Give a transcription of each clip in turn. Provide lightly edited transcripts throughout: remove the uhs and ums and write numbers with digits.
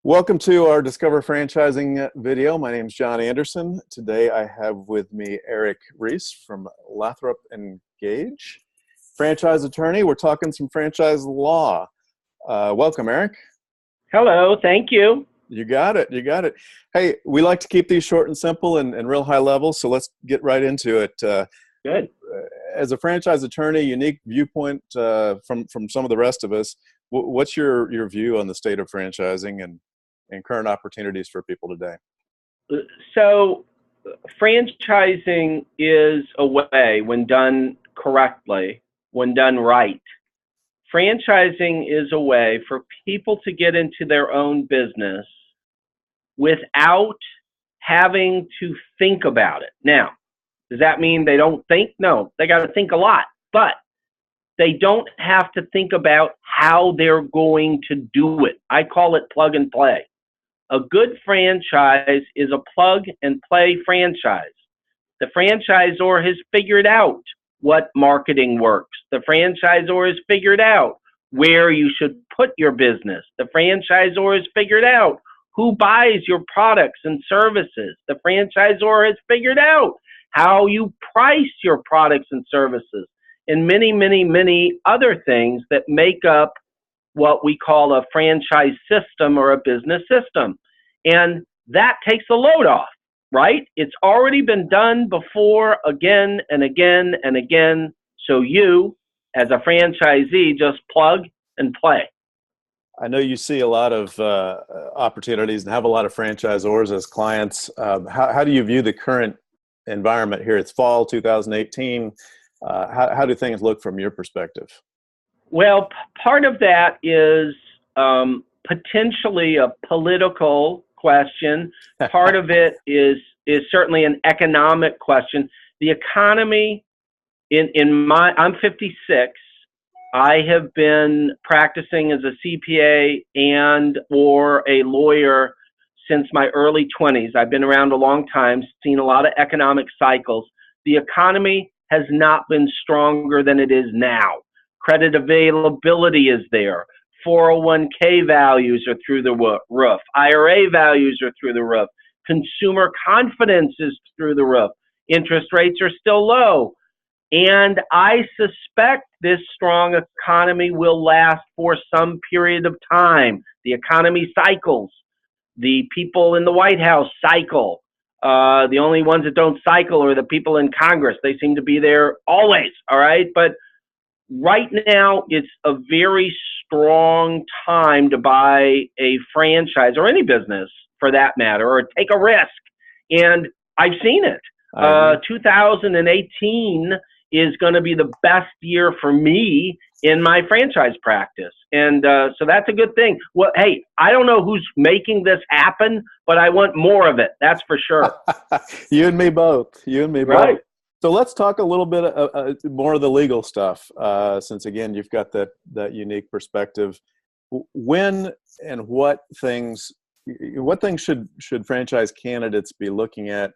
Welcome to our Discover Franchising video. My name is John Anderson. Today I have with me Eric Riess from Lathrop and Gage, franchise attorney. We're talking some franchise law. Welcome, Eric. Hello, thank you. You got it. You got it. Hey, we like to keep these short and simple and real high level, so let's get right into it. Good. As a franchise attorney, unique viewpoint from some of the rest of us. What's your view on the state of franchising and current opportunities for people today? So franchising is a way, when done correctly, when done right. Franchising is a way for people to get into their own business without having to think about it. Now, does that mean they don't think? No, they got to think a lot, but they don't have to think about how they're going to do it. I call it plug and play. A good franchise is a plug and play franchise. The franchisor has figured out what marketing works. The franchisor has figured out where you should put your business. The franchisor has figured out who buys your products and services. The franchisor has figured out how you price your products and services, and many, many, many other things that make up what we call a franchise system or a business system. And that takes the load off, right? It's already been done before, again and again and again. So you, as a franchisee, just plug and play. I know you see a lot of opportunities and have a lot of franchisors as clients. How do you view the current environment here? It's fall 2018. How do things look from your perspective? Well, part of that is potentially a political question. Part of it is certainly an economic question. The economy, I'm 56. I have been practicing as a CPA and or a lawyer since my early 20s. I've been around a long time, seen a lot of economic cycles. The economy has not been stronger than it is now. Credit availability is there. 401k values are through the roof. IRA values are through the roof. Consumer confidence is through the roof. Interest rates are still low. And I suspect this strong economy will last for some period of time. The economy cycles. The people in the White House cycle. The only ones that don't cycle are the people in Congress. They seem to be there always, all right? But right now, it's a very strong time to buy a franchise or any business for that matter, or take a risk. And I've seen it. 2018 is going to be the best year for me in my franchise practice. And so that's a good thing. Well, hey, I don't know who's making this happen, but I want more of it. That's for sure. You and me both. You and me right. both. So let's talk a little bit more of the legal stuff, since again you've got that unique perspective. When and what things should franchise candidates be looking at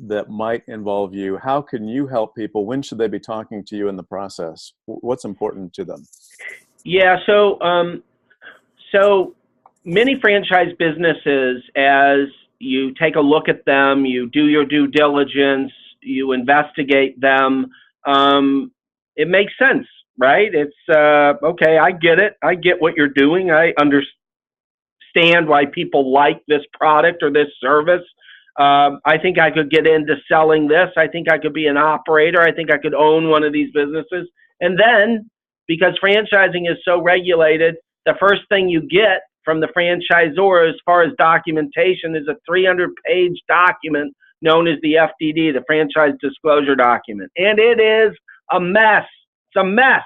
that might involve you? How can you help people? When should they be talking to you in the process? What's important to them? Yeah, so many franchise businesses, as you take a look at them, you do your due diligence, you investigate them, it makes sense, right? It's, okay, I get it. I get what you're doing. I understand why people like this product or this service. I think I could get into selling this. I think I could be an operator. I think I could own one of these businesses. And then, because franchising is so regulated, the first thing you get from the franchisor as far as documentation is a 300-page document known as the FDD, the Franchise Disclosure Document. And it is a mess. It's a mess.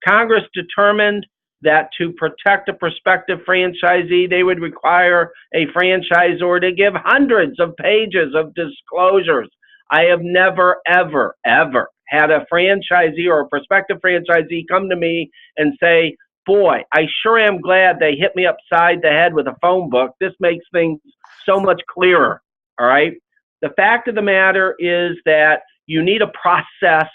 Congress determined that to protect a prospective franchisee, they would require a franchisor to give hundreds of pages of disclosures. I have never, ever, ever had a franchisee or a prospective franchisee come to me and say, boy, I sure am glad they hit me upside the head with a phone book. This makes things so much clearer, all right? The fact of the matter is that you need a process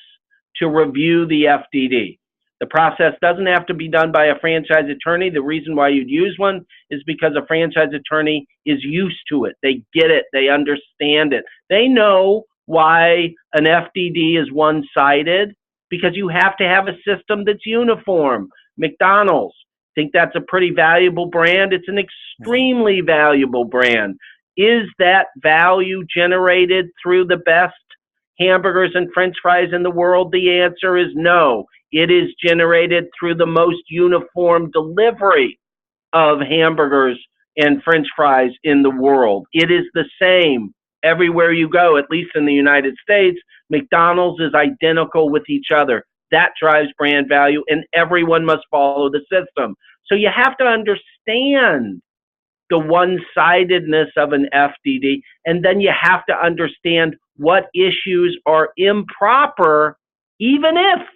to review the FDD. The process doesn't have to be done by a franchise attorney. The reason why you'd use one is because a franchise attorney is used to it. They get it. They understand it. They know why an FDD is one-sided, because you have to have a system that's uniform. McDonald's, think that's a pretty valuable brand. It's an extremely valuable brand. Is that value generated through the best hamburgers and French fries in the world? The answer is no. It is generated through the most uniform delivery of hamburgers and French fries in the world. It is the same everywhere you go, at least in the United States. McDonald's is identical with each other. That drives brand value, and everyone must follow the system. So you have to understand the one-sidedness of an FDD, and then you have to understand what issues are improper, even if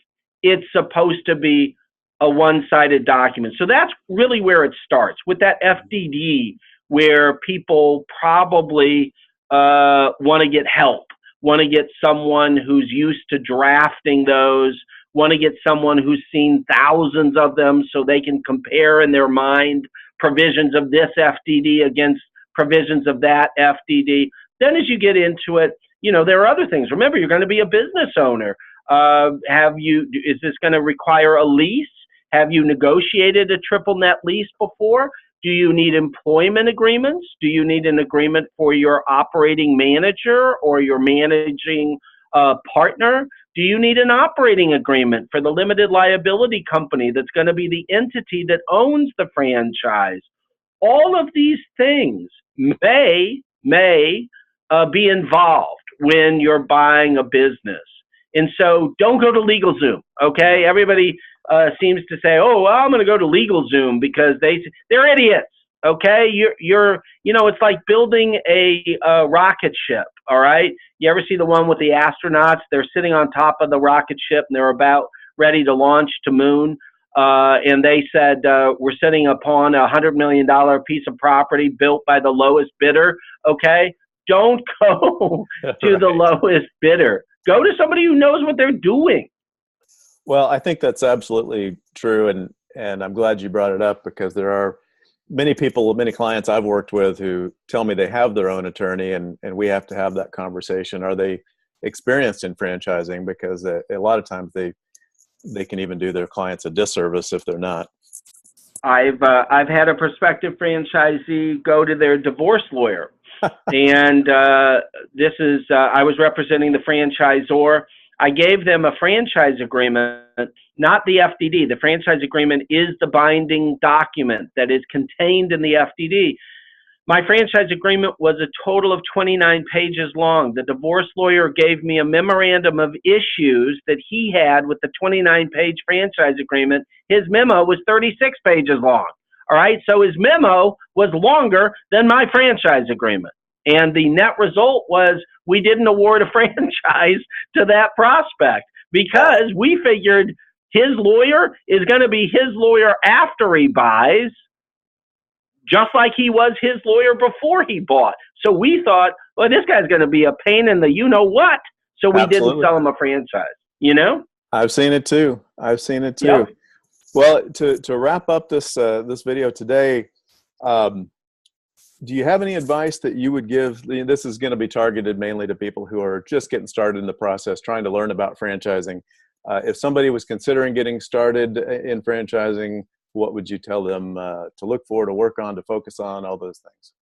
it's supposed to be a one-sided document. So that's really where it starts, with that FDD, where people probably want to get help, want to get someone who's used to drafting those, want to get someone who's seen thousands of them so they can compare in their mind provisions of this FDD against provisions of that FDD. Then as you get into it, you know, there are other things. Remember, you're going to be a business owner. Is this going to require a lease? Have you negotiated a triple net lease before? Do you need employment agreements? Do you need an agreement for your operating manager or your managing partner? Do you need an operating agreement for the limited liability company that's going to be the entity that owns the franchise? All of these things may be involved when you're buying a business. And so don't go to LegalZoom, okay? Everybody seems to say, oh, well, I'm going to go to LegalZoom because they're idiots, okay? It's like building a rocket ship, all right? You ever see the one with the astronauts? They're sitting on top of the rocket ship and they're about ready to launch to moon. And they said, we're sitting upon a $100 million piece of property built by the lowest bidder, okay? Don't go to the lowest bidder. Go to somebody who knows what they're doing. Well, I think that's absolutely true, and I'm glad you brought it up, because there are many people, many clients I've worked with who tell me they have their own attorney, and we have to have that conversation. Are they experienced in franchising? Because a lot of times they can even do their clients a disservice if they're not. I've had a prospective franchisee go to their divorce lawyer, and I was representing the franchisor. I gave them a franchise agreement, not the FDD. The franchise agreement is the binding document that is contained in the FDD. My franchise agreement was a total of 29 pages long. The divorce lawyer gave me a memorandum of issues that he had with the 29-page franchise agreement. His memo was 36 pages long. All right, so his memo was longer than my franchise agreement. And the net result was we didn't award a franchise to that prospect, because we figured his lawyer is going to be his lawyer after he buys, just like he was his lawyer before he bought. So we thought, well, this guy's going to be a pain in the you-know-what. So we didn't sell him a franchise, you know? I've seen it too. Yep. Well, to wrap up this video today, do you have any advice that you would give? This is going to be targeted mainly to people who are just getting started in the process, trying to learn about franchising. If somebody was considering getting started in franchising, what would you tell them to look for, to work on, to focus on, all those things?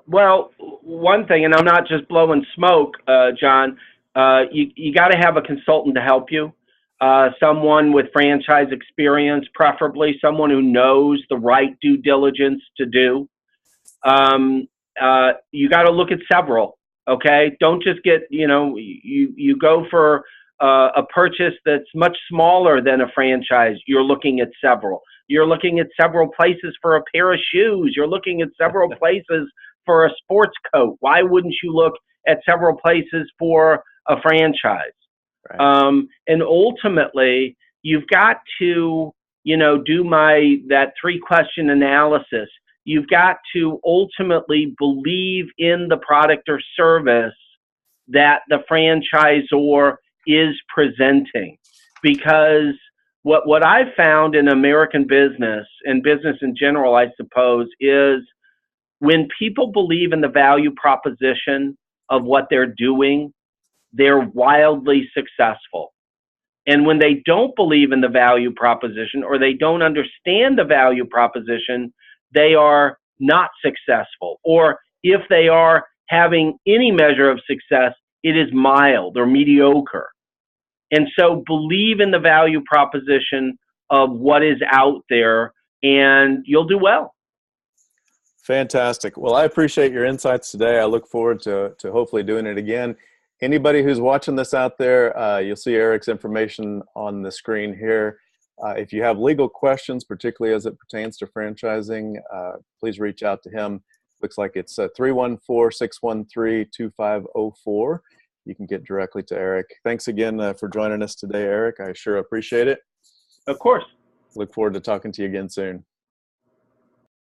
Well, one thing, and I'm not just blowing smoke, John, you got to have a consultant to help you. Someone with franchise experience, preferably someone who knows the right due diligence to do. You got to look at several, okay? Don't just get, you go for a purchase that's much smaller than a franchise. You're looking at several. You're looking at several places for a pair of shoes. You're looking at several places for a sports coat. Why wouldn't you look at several places for a franchise? Right. And ultimately, you've got to, do that 3-question analysis. You've got to ultimately believe in the product or service that the franchisor is presenting, because what I've found in American business and business in general, I suppose, is when people believe in the value proposition of what they're doing, they're wildly successful. And when they don't believe in the value proposition or they don't understand the value proposition, they are not successful. Or if they are having any measure of success, it is mild or mediocre. And so believe in the value proposition of what is out there and you'll do well. Fantastic. Well, I appreciate your insights today. I look forward to hopefully doing it again. Anybody who's watching this out there, you'll see Eric's information on the screen here. If you have legal questions, particularly as it pertains to franchising, please reach out to him. Looks like it's 314-613-2504. You can get directly to Eric. Thanks again for joining us today, Eric. I sure appreciate it. Of course. Look forward to talking to you again soon.